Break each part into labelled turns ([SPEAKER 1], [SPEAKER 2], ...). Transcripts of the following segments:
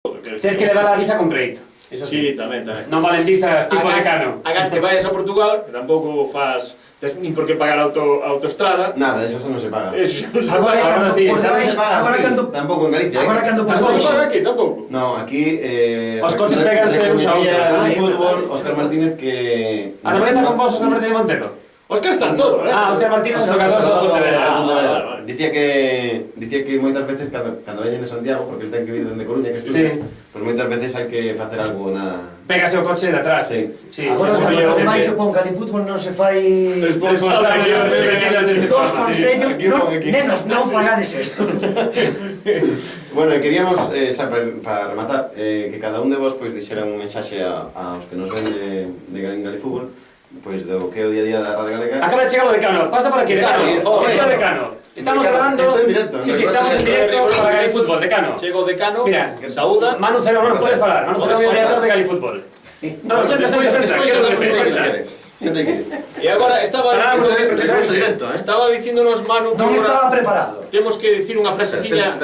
[SPEAKER 1] Tens que levar a visa con crédito.
[SPEAKER 2] Sí, tamén.
[SPEAKER 1] Non valen visas tipo Decano.
[SPEAKER 2] Hagas que vayas a Portugal, que tampouco faz... Nin por que pagar a autostrada.
[SPEAKER 3] Nada, eso non se paga.
[SPEAKER 1] Agora sí.
[SPEAKER 3] Tampouco en Galicia.
[SPEAKER 4] Agora cando
[SPEAKER 2] Tampouco se paga aquí, tampouco.
[SPEAKER 3] No, aquí...
[SPEAKER 1] Os coches peganse usa outra.
[SPEAKER 3] En fútbol, Óscar Martínez que...
[SPEAKER 1] A tamén está con vos Óscar Martínez Montero?
[SPEAKER 2] Óscar está en todo,
[SPEAKER 1] Óscar Martínez é o xogador do Pontevedra.
[SPEAKER 3] Dicía que moitas veces cando veñen de Santiago, porque el ten que vir dende Coruña, que estudia, pois moitas veces hai que facer algo na...
[SPEAKER 1] Pégase o coche de atrás.
[SPEAKER 3] Sí.
[SPEAKER 4] Agora, cando máis supón que ali fútbol non se fai...
[SPEAKER 1] Dos
[SPEAKER 4] consellos, nenos, non fagades isto.
[SPEAKER 3] Bueno, queríamos, para rematar, que cada un de vos dixera un mensaxe aos que nos ven de Galifútbol, pois do que é o día a día da Radio Galega.
[SPEAKER 1] Acaba de chegar o Decano, pasa por aquí, Decano. Está Decano. Estamos grabando...
[SPEAKER 3] Está en directo.
[SPEAKER 1] Sí, estamos en directo para Galifútbol, Decano.
[SPEAKER 2] Chego o Decano,
[SPEAKER 1] Mira,
[SPEAKER 2] saúda.
[SPEAKER 1] Manu Cero, non podes falar. Manu Cero é o director de Galifútbol. Non, sempre.
[SPEAKER 2] E agora estaba dicíndonos Manu que
[SPEAKER 4] Non estaba
[SPEAKER 2] agora
[SPEAKER 4] preparado.
[SPEAKER 2] temos que dicir unha fraseciña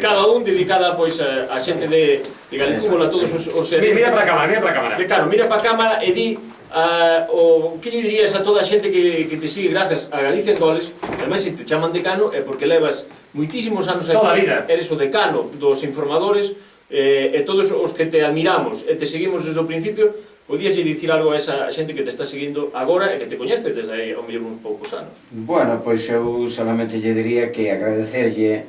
[SPEAKER 2] cada un dedicada pois a xente de Galifútbol, a todos os
[SPEAKER 1] Mira para a cámara,
[SPEAKER 2] Decano, mira para a cámara e di o que lle dirías a toda a xente que te sigue gracias a Galicia en Goles. Ademais, se te chaman Decano é porque levas moitísimos anos aquí.
[SPEAKER 1] Toda a vida.
[SPEAKER 2] Eres o decano dos informadores e todos os que te admiramos e te seguimos desde o principio. Podías dicir algo a esa xente que te está seguindo agora e que te coñece desde aí ao mellor uns poucos anos?
[SPEAKER 5] Bueno, pois eu solamente lle diría que agradecerlle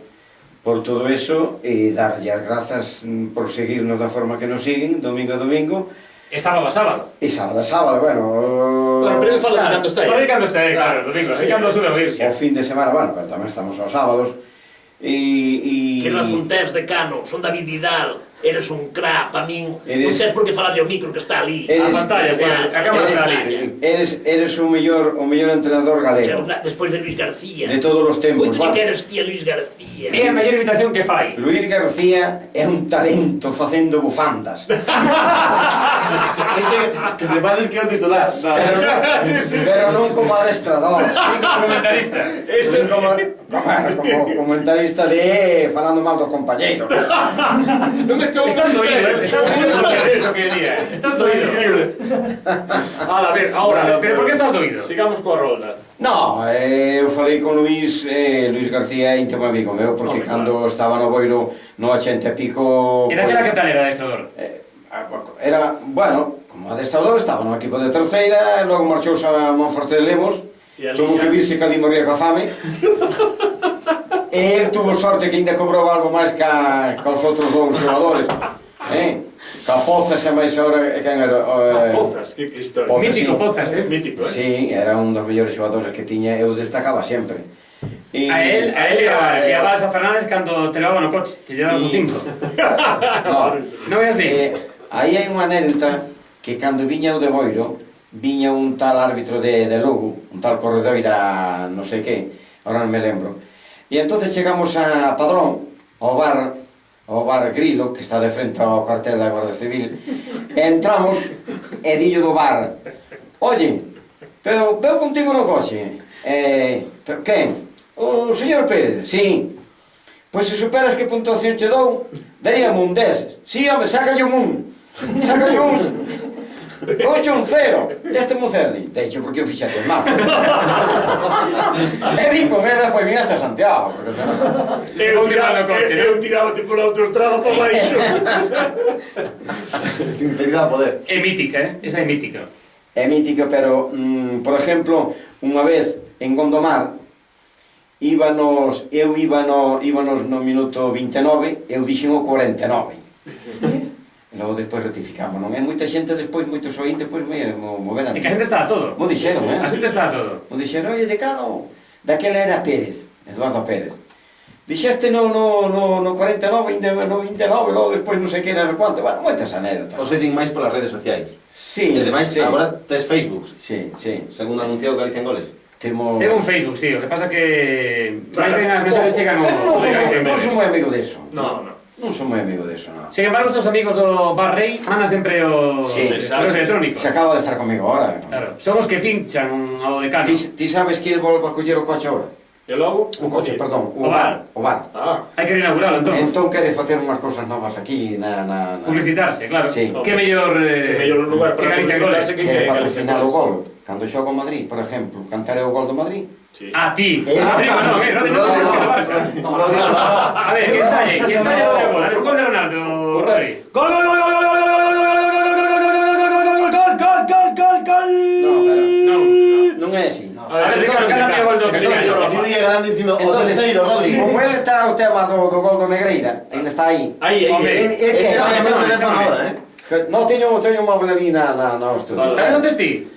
[SPEAKER 5] por todo eso e darlle as grazas por seguirnos da forma que nos siguen, domingo a domingo.
[SPEAKER 1] E sábado a sábado.
[SPEAKER 5] E sábado a sábado, bueno...
[SPEAKER 2] Bueno, pero ele fala de cando está aí.
[SPEAKER 1] Fala de cando está aí, claro, domingo, así cando sube a audiencia.
[SPEAKER 5] O fin de semana, bueno, pero tamén estamos aos sábados.
[SPEAKER 6] Que razón tens, Decano? Son David Vidal. Eres un crack, pa min. Non tens por que falarle ao micro que está ali.
[SPEAKER 1] A pantalla, a cámara está ali.
[SPEAKER 5] Eres o mellor entrenador galego.
[SPEAKER 6] Despois de Luis García.
[SPEAKER 5] De todos os tempos.
[SPEAKER 6] Moito que queres, tía Luis García.
[SPEAKER 1] É a maior invitación que fai.
[SPEAKER 5] Luis García é un talento facendo bufandas.
[SPEAKER 3] Que sepades que é o titular.
[SPEAKER 5] Pero non como adestrador.
[SPEAKER 1] Como comentarista.
[SPEAKER 5] Como comentarista de falando mal dos compañeiros.
[SPEAKER 2] Non es que
[SPEAKER 1] Estás doído, porque eso que día. Estás doído. A ver, ahora, pero por que estás doído?
[SPEAKER 2] Sigamos coa rolda.
[SPEAKER 5] No, eu falei con Luis García é íntimo amigo meu, porque cando estaba no Boiro no 80 e pico...
[SPEAKER 1] E daquela que tal era adestrador?
[SPEAKER 5] Era, bueno, como adestrador estaba no equipo de terceira, e logo marchouse a Monforte de Lemos, tuvo que virse que ali morría ca fame. E el tuvo sorte que ainda cobrou algo máis ca os outros dous xogadores. Ca Pozas e máis agora quen era...
[SPEAKER 2] Pozas, que historia.
[SPEAKER 1] Mítico Pozas,
[SPEAKER 2] Mítico,
[SPEAKER 5] Sí, era un dos mellores xogadores que tiña, eu destacaba sempre.
[SPEAKER 1] A él e a Balsa Fernández cando te levaba no coche, que llevabas un 5. Non é así?
[SPEAKER 5] Aí hai unha anécdota que cando viña o de Boiro, viña un tal árbitro de Lugo, un tal Corredoira, non sei que, ahora non me lembro. E entonces chegamos a Padrón, ao bar Grilo, que está de frente ao cuartel da Guardia Civil, e entramos e dillo do bar: oye, pero veo contigo no coche. Pero quen? O señor Pérez. Sí. Pois se superas que puntuación che dou, daríame un 10. Sí, home, sácalle un 1. Sácalle un 8 un 0. Deste mo cerdi. Deixo, porque eu fixate mal. E vin con ela, pois vin hasta Santiago.
[SPEAKER 2] Eu tirábate pola autostrada para baixo.
[SPEAKER 3] Sinceridade a poder.
[SPEAKER 1] É mítica, esa é mítica.
[SPEAKER 5] É mítica, pero, por exemplo, unha vez en Gondomar, íbanos no minuto 29, eu dixen o 49. E logo despois rectificamos, non é? Moita xente despois, moitos ointes, pois me verán.
[SPEAKER 1] É que a xente está a todo.
[SPEAKER 5] Mo dixeron,
[SPEAKER 1] A xente está a todo.
[SPEAKER 5] Mo dixeron, oye, Decano, daquela era Pérez, Eduardo Pérez. Dixeste no 49, no 29, logo despois non sei que era quanto. Bueno, moitas anécdotas.
[SPEAKER 3] O se din máis polas redes sociais.
[SPEAKER 5] Sí.
[SPEAKER 3] E ademais, agora tes Facebook.
[SPEAKER 5] Sí.
[SPEAKER 3] Segundo anunciou Galicia en Goles.
[SPEAKER 5] Temos
[SPEAKER 1] un Facebook, sí, o que pasa que... máis ben as mensaxes chegan ao...
[SPEAKER 5] Pero non son moi amigo deso.
[SPEAKER 2] No.
[SPEAKER 5] Non son moi amigo deso, non.
[SPEAKER 1] Sin embargo, os teus amigos do Bar Rei mandan sempre os electrónicos.
[SPEAKER 5] Se acaba de estar comigo ahora.
[SPEAKER 1] Claro, son os que pinchan ao Decano.
[SPEAKER 5] Ti sabes que ele volve a coller o coche agora?
[SPEAKER 2] E logo?
[SPEAKER 5] O coche, perdón,
[SPEAKER 1] O bar.
[SPEAKER 5] O bar.
[SPEAKER 1] Hai que reinauguralo, entón.
[SPEAKER 5] Entón quere facer unhas cousas novas aquí na...
[SPEAKER 1] Publicitarse, claro.
[SPEAKER 5] Sí.
[SPEAKER 1] Que mellor...
[SPEAKER 2] Que mellor lugar
[SPEAKER 1] que
[SPEAKER 2] para
[SPEAKER 1] Galicia
[SPEAKER 2] publicitarse
[SPEAKER 1] Goles.
[SPEAKER 5] Quere patrocinar o gol. Cando xogo o Madrid, por exemplo, cantaré o gol do Madrid.
[SPEAKER 2] Sí.
[SPEAKER 1] Ah, ti. Rodrigo, non, Rodrigo non tens que tomarse. A ver, que ensalle o de gol. A ver, un gol de Ronaldo, Rodri.
[SPEAKER 4] Gol, gol, gol, gol, gol, gol, gol,
[SPEAKER 5] Non é así.
[SPEAKER 1] A ver, Ricardo, cállame o gol do Cristiano.
[SPEAKER 3] Aquí non llega dando dicindo o terceiro, Rodri.
[SPEAKER 5] Como ele está o tema do gol do Negreira, ainda está aí.
[SPEAKER 2] Aí.
[SPEAKER 5] El
[SPEAKER 3] Ese
[SPEAKER 5] que...
[SPEAKER 3] vai a meu teléfono agora,
[SPEAKER 5] Non, teño un móvil ali no estudio.
[SPEAKER 1] Tamén non tes ti?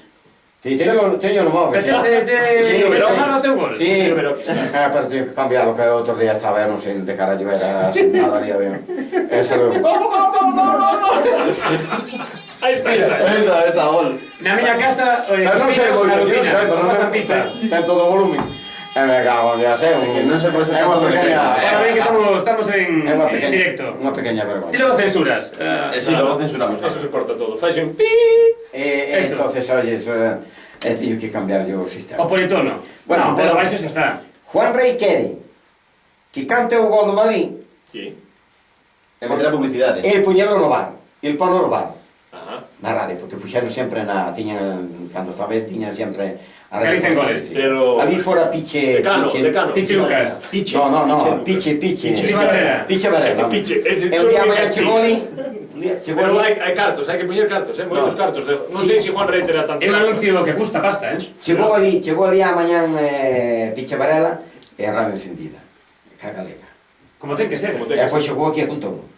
[SPEAKER 5] Sí, teño no móvil.
[SPEAKER 1] Pero pero malo o teu gol.
[SPEAKER 5] Sí, pero teño que cambiarlo, que outro día estaba, non sei de carallo era sentado ali a ver. Ese luego.
[SPEAKER 2] Aí está.
[SPEAKER 3] Esta, gol.
[SPEAKER 1] Na miña casa,
[SPEAKER 5] Pero non sei moito,
[SPEAKER 1] cociña,
[SPEAKER 5] pero non
[SPEAKER 1] pasa pita.
[SPEAKER 5] ten todo o volumen. Me cago en Dios,
[SPEAKER 3] Que non se pode ser
[SPEAKER 5] unha
[SPEAKER 3] todo
[SPEAKER 5] pequeña...
[SPEAKER 1] Para ver que estamos en
[SPEAKER 5] É unha pequeña...
[SPEAKER 1] directo.
[SPEAKER 5] Unha pequeña vergonha.
[SPEAKER 1] Ti logo censuras.
[SPEAKER 3] Si, logo censuramos.
[SPEAKER 2] Eso se corta todo. Fais un pi.
[SPEAKER 1] Eso.
[SPEAKER 5] Entonces, oyes, teño que cambiar yo o sistema.
[SPEAKER 1] O politono.
[SPEAKER 5] Bueno,
[SPEAKER 1] No,
[SPEAKER 5] pero-
[SPEAKER 1] por baixo xa está.
[SPEAKER 5] Juan Rey quere que cante o gol do Madrid
[SPEAKER 2] Sí.
[SPEAKER 3] E meter a publicidade.
[SPEAKER 5] e puñelo no bar. El pono no bar.
[SPEAKER 2] Ajá.
[SPEAKER 5] Na radio, porque puxeron sempre tiñan, cando estaba ben, tiñan sempre a
[SPEAKER 1] Galicia en goles,
[SPEAKER 5] sí.
[SPEAKER 2] pero-
[SPEAKER 5] Ali fora Piche...
[SPEAKER 2] Decano.
[SPEAKER 1] Pichi Lucas.
[SPEAKER 2] Piche.
[SPEAKER 5] No, Piche.
[SPEAKER 1] Piche Varela.
[SPEAKER 5] Piche Varela.
[SPEAKER 2] Piche, ese
[SPEAKER 5] E un día
[SPEAKER 2] chulo
[SPEAKER 5] vai a
[SPEAKER 2] que
[SPEAKER 5] chegou ali... Un día chegou
[SPEAKER 2] Pero
[SPEAKER 5] ali...
[SPEAKER 2] hai cartos, hai que poñer cartos, moitos cartos. Non sei se Juan Rey terá tanto.
[SPEAKER 1] É un anuncio que gusta pasta,
[SPEAKER 5] Chegou ali a mañán Piche Varela e a radio encendida. Cagalega.
[SPEAKER 1] Como ten que ser.
[SPEAKER 2] Como
[SPEAKER 5] E depois chegou aquí a contorno.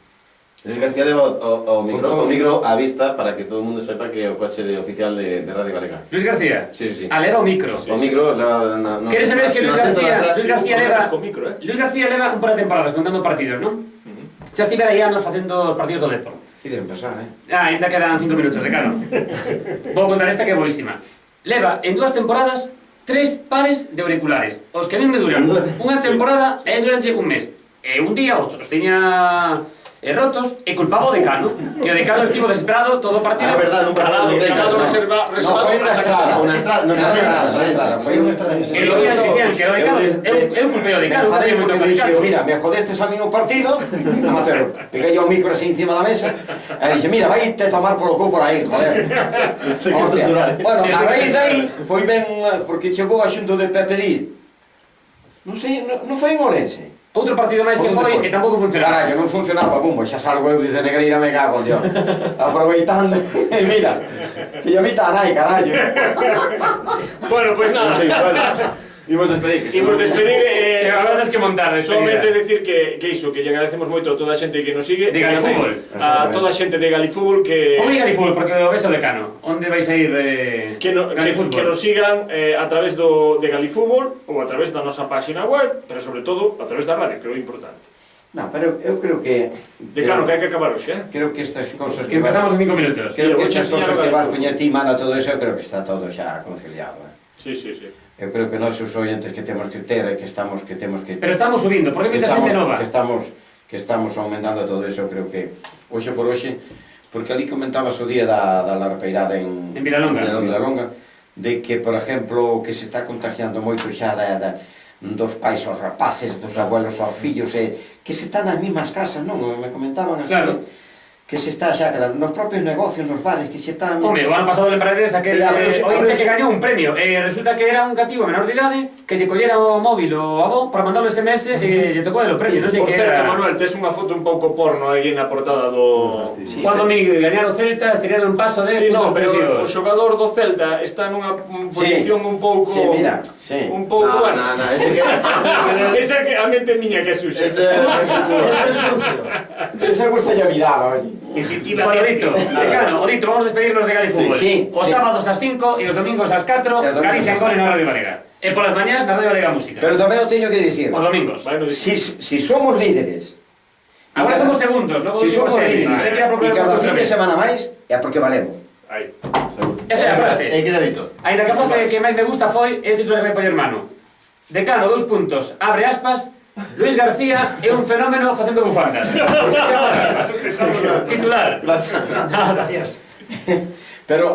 [SPEAKER 3] Luis García leva o micro á vista para que todo o mundo sepa que é o coche oficial de Radio Galega.
[SPEAKER 1] Luis García.
[SPEAKER 3] Sí.
[SPEAKER 1] Leva o micro.
[SPEAKER 3] O micro leva...
[SPEAKER 1] Queres saber que Luis García leva...
[SPEAKER 2] Con micro,
[SPEAKER 1] Luis García leva un par de temporadas contando partidos, non? Xa estivera aí anos facendo os partidos do Depor.
[SPEAKER 5] Que deben pasar,
[SPEAKER 1] Ainda quedan 5 minutos, decano. Vou contar esta que é boísima. Leva en 2 temporadas 3 pares de auriculares. Os que a mí me duran unha temporada e durante un mes. E un día outros tiña rotos e culpaba o decano. E o decano estivo desesperado todo o partido.
[SPEAKER 3] Ah, verdad, nun partido de
[SPEAKER 2] Calado
[SPEAKER 3] Reina.
[SPEAKER 2] reservado
[SPEAKER 5] foi na estrada.
[SPEAKER 3] Na estrada.
[SPEAKER 5] Foi unha estrada.
[SPEAKER 1] E dicían que o decano, eu culpei o decano.
[SPEAKER 5] Me enfadei porque dixo, mira, me jodestes a mí o partido, Amatero, peguei o micro así encima da mesa, e dixe, mira, vai te tomar polo cu por aí, joder. Hostia. Bueno, a raíz de aí, foi ben, porque chegou a xunto de Pepe Diz. Non sei, non foi en Ourense.
[SPEAKER 1] Outro partido máis que foi e tampouco funcionaba.
[SPEAKER 5] Carallo, non funcionaba, bumbo, xa salgo eu dice Negreira, me cago, tío. Aproveitando, e mira, que yo mi tanai, carallo.
[SPEAKER 2] Bueno, pues nada.
[SPEAKER 3] Imos despedir.
[SPEAKER 2] Imos despedir.
[SPEAKER 1] Agora tens que montar despedida.
[SPEAKER 2] Solamente decir que iso, que lle agradecemos moito a toda a xente que nos sigue.
[SPEAKER 1] De Galifútbol.
[SPEAKER 2] A toda a xente de Galifútbol que...
[SPEAKER 1] Como é Galifútbol? Porque o ves o decano. Onde vais a ir
[SPEAKER 2] que nos sigan a través de Galifútbol ou a través da nosa página web, pero sobre todo a través da radio, que é o importante.
[SPEAKER 5] No, pero eu creo que...
[SPEAKER 2] Decano, que hai que acabar hoxe,
[SPEAKER 5] Creo que estas cosas
[SPEAKER 1] Que empezamos en 5 minutos.
[SPEAKER 5] Creo que
[SPEAKER 2] Mira,
[SPEAKER 5] estas
[SPEAKER 2] vou
[SPEAKER 5] cosas
[SPEAKER 2] enseñar
[SPEAKER 5] que vas
[SPEAKER 2] algo.
[SPEAKER 5] poñer ti, mano, todo eso, eu creo que está todo xa conciliado.
[SPEAKER 2] Sí.
[SPEAKER 5] Eu creo que nós os oyentes que temos que ter, que temos que...
[SPEAKER 1] Pero estamos subindo, porque hai moita xente nova.
[SPEAKER 5] Que estamos aumentando todo eso, creo que hoxe por hoxe, porque ali comentabas o día da larpeirada en Vilalonga, de que, por exemplo, que se está contagiando moito xa dos pais aos rapaces, dos abuelos aos fillos, que se están nas mismas casas, non? Me comentaban así,
[SPEAKER 1] Claro.
[SPEAKER 5] que se está xa, nos propios negocios, nos bares, que se están...
[SPEAKER 1] Home, o ano pasado lembrades aquel ointe que gañou un premio e resulta que era un cativo menor de idade que lle collera o móvil o avó para mandarlo SMS e lle tocou el o premio. Non sei
[SPEAKER 2] Por
[SPEAKER 1] que
[SPEAKER 2] certo,
[SPEAKER 1] era...
[SPEAKER 2] Manuel, tes unha foto un pouco porno aí na portada do...
[SPEAKER 1] Cuando mi gañar o Celta sería de un paso de
[SPEAKER 2] Sí, no, pero o
[SPEAKER 1] expresivos.
[SPEAKER 2] xogador do Celta está nunha posición un pouco...
[SPEAKER 5] Sí, mira, sí.
[SPEAKER 2] Un pouco...
[SPEAKER 3] No, ese que...
[SPEAKER 2] Esa que a mente miña que é suxa.
[SPEAKER 3] Ese
[SPEAKER 4] es sucio.
[SPEAKER 5] Esa gusta ya mirada, oye.
[SPEAKER 1] Bueno, Dito, decano, Odito, vamos a despedirnos de Galifútbol.
[SPEAKER 5] Sí,
[SPEAKER 1] Os sábados ás 5 e os domingos ás 4, Galicia en Gol na Radio Galega. E polas mañás na Radio Galega Música.
[SPEAKER 5] Pero tamén o teño que dicir.
[SPEAKER 1] Os domingos.
[SPEAKER 5] Si somos líderes,
[SPEAKER 1] Agora somos segundos, logo
[SPEAKER 5] si somos líderes, e cada fin de semana máis, é porque valemos.
[SPEAKER 2] Aí.
[SPEAKER 1] Esa é a frase.
[SPEAKER 3] E queda dito.
[SPEAKER 1] Ainda que a frase que máis me gusta foi é o título que vai poñer mano. Decano, 2 puntos, abre aspas, Luis García é un fenómeno facendo bufandas. Titular.
[SPEAKER 4] Gracias.
[SPEAKER 5] Pero